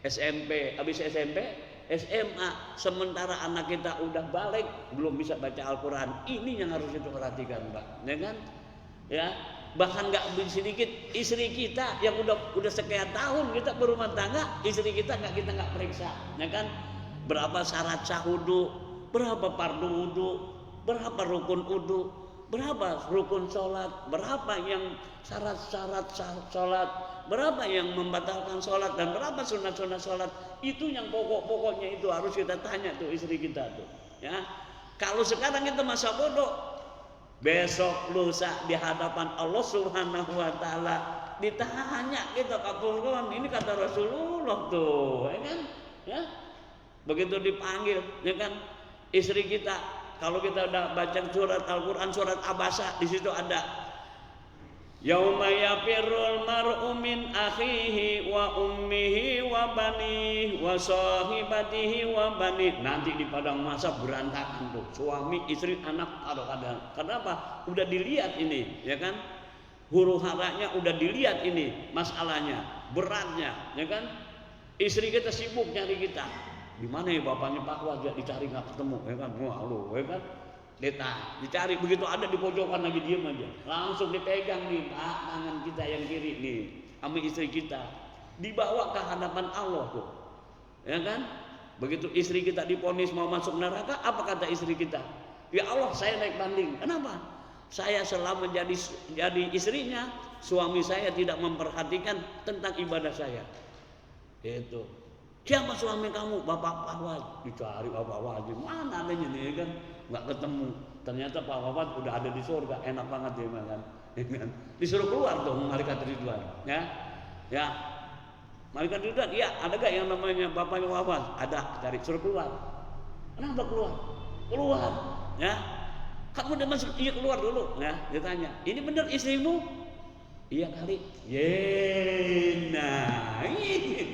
SMP, habis SMP, SMA, sementara anak kita udah balik belum bisa baca Al-Quran. Ini yang harus kita perhatikan Pak, ya kan, ya. Bahkan nggak sedikit istri kita yang udah sekian tahun kita berumah tangga, istri kita nggak periksa, ya kan? Berapa syarat sah wudu, berapa fardu wudu, berapa rukun wudu, berapa rukun sholat, berapa yang syarat-syarat sholat, berapa yang membatalkan sholat, dan berapa sunat-sunat sholat. Itu yang pokok-pokoknya itu harus kita tanya tuh istri kita tuh, ya. Kalau sekarang kita masa bodoh, besok lusa di hadapan Allah Subhanahu wa taala ditanya kita kapan, ini kata Rasulullah tuh, ya kan? Ya. Begitu dipanggil, ya kan, istri kita, kalau kita udah baca surat Al-Qur'an surat Abasa, di situ ada yauma yafirrul mar'u min akhihi wa ummihi wa banihi wa sahibatihi wa banihi. Nanti di padang mahsyar berantakan tuh, suami, istri, anak, kadang-kadang. Kenapa? Udah dilihat ini, ya kan? Huru haranya udah dilihat ini, masalahnya, beratnya, ya kan? Istri kita sibuk nyari kita. Di mana ya bapaknya Pak Wajah, dicari nggak ketemu, ya kan? Wah, lu, ya kan? Dicari, begitu ada di pojokan lagi diem aja, langsung dipegang nih Pak, tangan kita yang kiri nih sama istri kita, dibawa ke hadapan Allah tuh, ya kan? Begitu istri kita divonis mau masuk neraka, apa kata istri kita? Ya Allah, saya naik banding. Kenapa? Saya selama jadi istrinya, suami saya tidak memperhatikan tentang ibadah saya. Itu. Siapa suami kamu? Bapak Fawad. Dicari Bapak Fawad, mana adanya nih, kan? Nggak ketemu. Ternyata Pak Fawad udah ada di surga, enak banget dia makan. Disuruh keluar dong malaikat Ridwan, ya. Ya. Malaikat Ridwan, iya, ada gak yang namanya bapaknya Fawad? Ada, cari, suruh keluar. Kenapa keluar? Keluar, ya. Kamu udah masuk, iya keluar dulu, ya. Dia tanya, ini benar istrimu? Iya kali. Nah, ini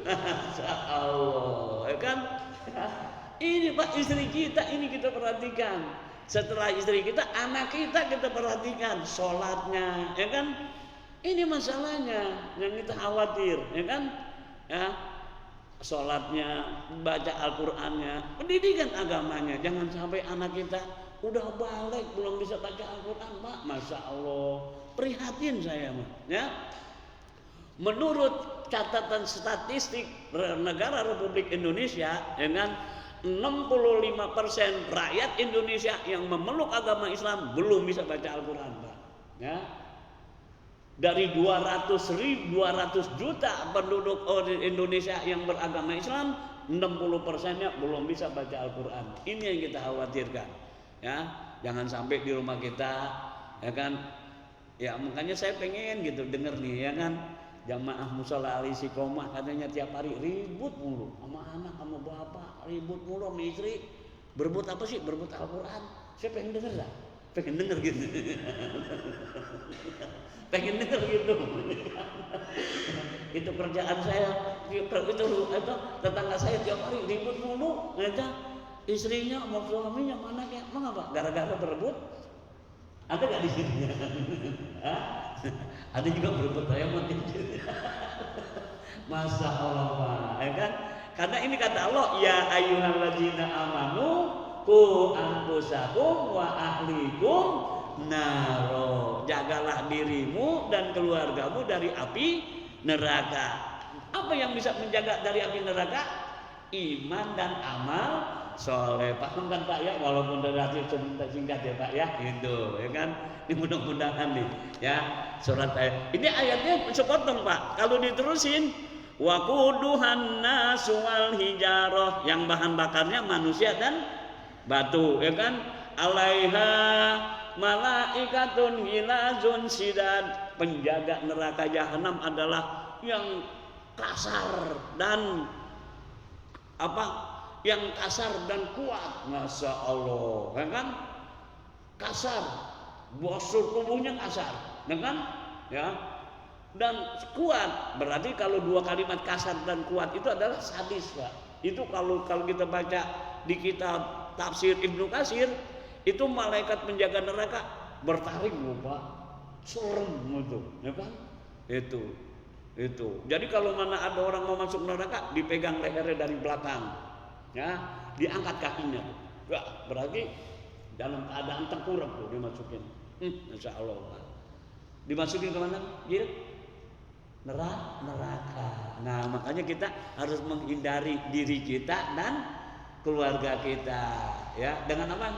Masya Allah, ya kan? Ini Pak, istri kita ini kita perhatikan. Setelah istri kita, anak kita perhatikan, sholatnya, ya kan? Ini masalahnya yang kita khawatir, ya kan? Ya, sholatnya, baca Al-Qurannya, pendidikan agamanya. Jangan sampai anak kita udah balik belum bisa baca Al-Quran, Pak. Masya Allah, prihatin saya, Pak. Ya. Menurut catatan statistik negara Republik Indonesia, dengan 65% rakyat Indonesia yang memeluk agama Islam belum bisa baca Al-Quran, Pak. Ya. Dari 200 juta penduduk Indonesia yang beragama Islam, 60%-nya belum bisa baca Al-Quran. Ini yang kita khawatirkan. Ya, jangan sampai di rumah kita, ya kan? Ya makanya saya pengen gitu denger nih, ya kan? Jamaah Mushola Al Istiqomah katanya tiap hari ribut mulu sama anak, sama bapak, ribut mulu sama istri. Berebut apa sih? Berebut Al-Quran. Saya pengen denger lah. Pengen denger gitu. Pengen denger gitu. Itu kerjaan saya. Itu tetangga saya tiap hari ribut mulu, aja. Istrinya sama suaminya mana kayak mengapa? Gara-gara berebut? Ada nggak di sini? Ada juga berebut ayam mati. Masya Allah, Pak. Ya kan? Karena ini kata Allah, ya ayyuhalladzina amanu qu anfusakum wa ahlikum naro. Jagalah dirimu dan keluargamu dari api neraka. Apa yang bisa menjaga dari api neraka? Iman dan amal soleh. Paham kan Pak ya? Walaupun relatif singkat ya Pak ya, gitu ya kan? Ini mudah-mudahan nih ya surat ayat. Ini ayatnya sepotong Pak. Kalau diterusin, waquduhan nasu wal hijarah, yang bahan bakarnya manusia dan batu, ya kan? Alaiha malaikatun hilazun sidad. Penjaga neraka jahanam adalah yang kasar dan yang kasar dan kuat. Masya Allah, ya kan? Kasar, postur tubuhnya kasar, ya kan? Ya, dan kuat. Berarti kalau dua kalimat kasar dan kuat itu adalah sadis, Pak. Itu kalau kita baca di kitab tafsir Ibnu Katsir, itu malaikat penjaga neraka bertaring, Pak. Serem itu, ya kan? Itu. Jadi kalau mana ada orang mau masuk neraka, dipegang lehernya dari belakang, ya, diangkat kakinya. Ya, berarti dalam keadaan tengkurap tuh dimasukin. Insya Allah. Dimasukin ke mana? Jadi neraka. Nah, makanya kita harus menghindari diri kita dan keluarga kita, ya, dengan apa?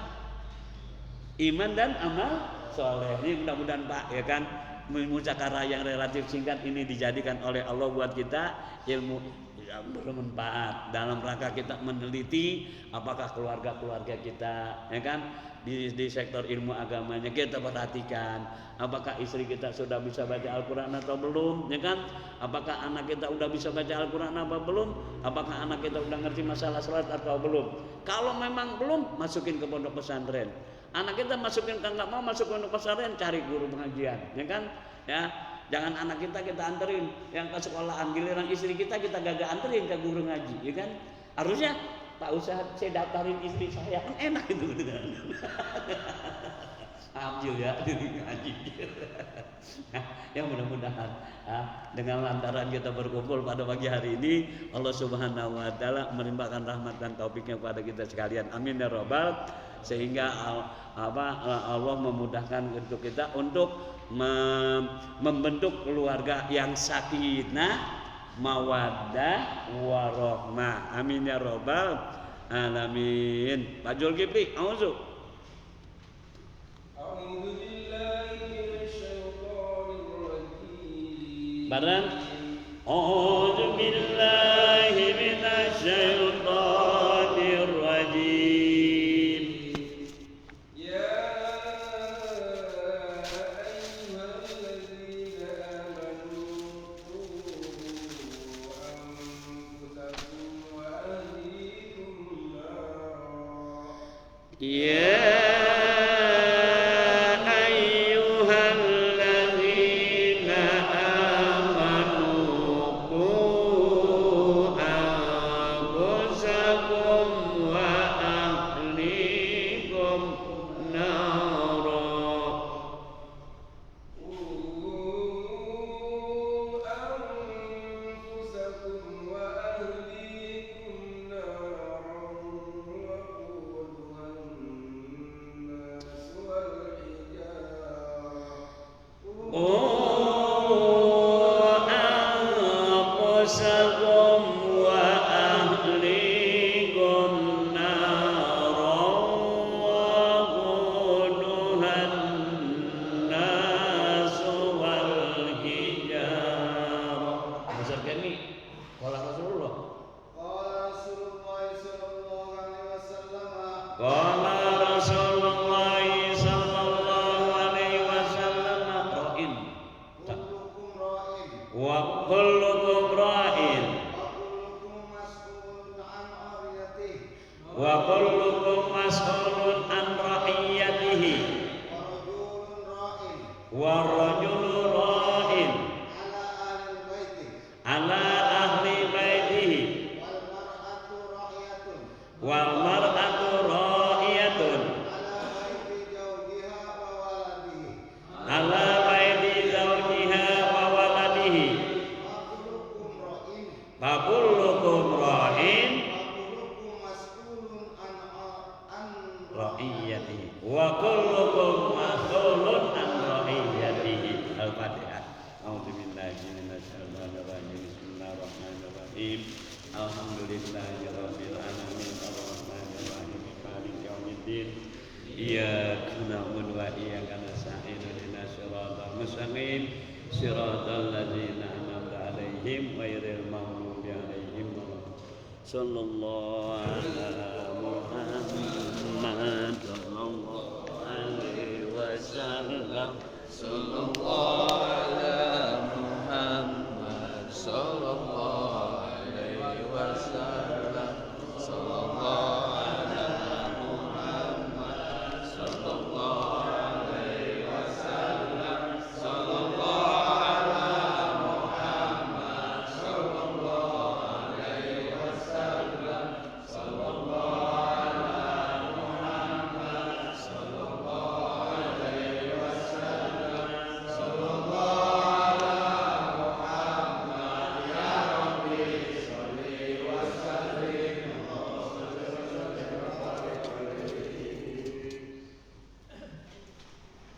Iman dan amal soleh. Ini mudah-mudahan Pak, ya kan, muzakarah yang relatif singkat ini dijadikan oleh Allah buat kita ilmu yang bermanfaat dalam rangka kita meneliti apakah keluarga kita, ya kan, di sektor ilmu agamanya kita perhatikan apakah istri kita sudah bisa baca Al-Quran atau belum, ya kan, apakah anak kita udah bisa baca Al-Quran apa belum, apakah anak kita udah ngerti masalah salat atau belum. Kalau memang belum, masukin ke pondok pesantren. Anak kita masukin, nggak mau masuk pondok pesantren, cari guru pengajian, ya kan, ya. Jangan anak kita anterin yang ke sekolahan, giliran istri kita gagak anterin ke guru ngaji, ya kan? Harusnya Pak Ustadz, saya daftarin istri saya, kan enak itu. Ambil ya ngaji. Ya mudah-mudahan dengan lantaran kita berkumpul pada pagi hari ini, Allah Subhanahu wa taala melimpahkan rahmat dan taufiknya kepada kita sekalian. Amin ya rabbal, sehingga Allah memudahkan untuk kita untuk membentuk keluarga yang sakinah, mawaddah, warahmah. Amin ya rabbal alamin. Pak Zulkifli, auzu. Barang auzu billahi minasyaitonir rajim. wa kullukum mas'ulun an ra'iyatihi wa rajulun ra'in ala ahli baitihi wal mar'atu ra'iyatun ala baiti zawjiha wa waladihi fa kullukum ra'in ra'iyatihi wa kullukum mas'ulun an ra'iyatihi. Al-Fatihah. A'udzubillahi minasyaitonir rajim. Bismillahirrahmanirrahim. Alhamdulillahirabbil alamin arrahmanir rahim maliki yaumiddin. Iyyaka na'budu wa iyyaka nasta'in ihdinas siratal mustaqim siratal ladzina an'amta 'alaihim ghairil maghdubi 'alaihim waladdallin. Sallallahu ala Muhammad sallallahu alaihi wasallam. Sallallahu ala Muhammad sallallahu